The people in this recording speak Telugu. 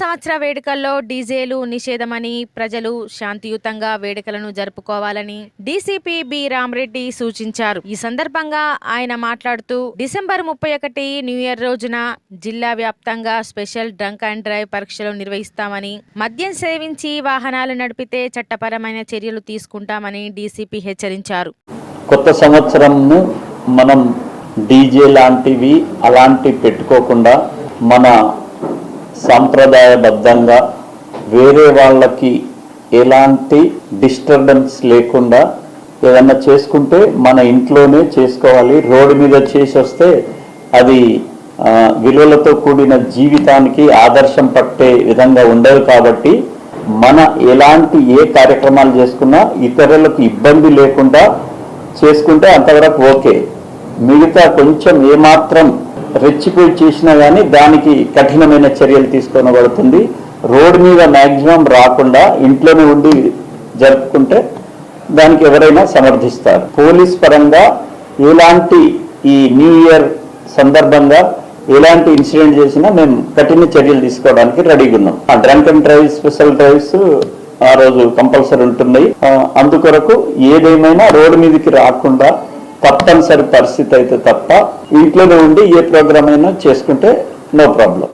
సంవత్సర వేడుకల్లో డీజేలు నిషేధమని, ప్రజలు శాంతియుతంగా వేడుకలను జరుపుకోవాలని డీసీపీ బి రామరెడ్డి సూచించారు. ఈ సందర్భంగా ఆయన మాట్లాడుతూ డిసెంబర్ 31 న్యూ ఇయర్ రోజున జిల్లా వ్యాప్తంగా స్పెషల్ డ్రంక్ అండ్ డ్రైవ్ పరీక్షలు నిర్వహిస్తామని, మద్యం సేవించి వాహనాలు నడిపితే చట్టపరమైన చర్యలు తీసుకుంటామని డీసీపీ హెచ్చరించారు. కొత్త సంవత్సరంను మనం డీజే లాంటివి అలాంటివి పెట్టుకోకుండా మన సాంప్రదాయబద్ధంగా వేరే వాళ్ళకి ఎలాంటి డిస్టర్బెన్స్ లేకుండా ఏదన్నా చేసుకుంటే మన ఇంట్లోనే చేసుకోవాలి. రోడ్డు మీద చేసి వస్తే అది విలువలతో కూడిన జీవితానికి ఆదర్శం పట్టే విధంగా ఉండదు. కాబట్టి మన ఎలాంటి ఏ కార్యక్రమాలు చేసుకున్నా ఇతరులకు ఇబ్బంది లేకుండా చేసుకుంటే అంతవరకు ఓకే. మిగతా కొంచెం ఏమాత్రం రెచ్చిపోయి చేసినా కానీ దానికి కఠినమైన చర్యలు తీసుకోబడుతుంది. రోడ్డు మీద మ్యాక్సిమం రాకుండా ఇంట్లోనే ఉండి జరుపుకుంటే దానికి ఎవరైనా సమర్థిస్తారు. పోలీస్ పరంగా ఎలాంటి ఈ న్యూ ఇయర్ సందర్భంగా ఎలాంటి ఇన్సిడెంట్ చేసినా మేము కఠిన చర్యలు తీసుకోవడానికి రెడీగా ఉన్నాం. Drunk and drive special drives ఆ రోజు కంపల్సరీ ఉంటున్నాయి. అందుకొరకు ఏదేమైనా రోడ్డు మీదకి రాకుండా తప్పనిసరి పరిస్థితి అయితే తప్ప ఇంట్లోనే ఉండి ఏ ప్రోగ్రామ్ అయినా చేసుకుంటే నో ప్రాబ్లం.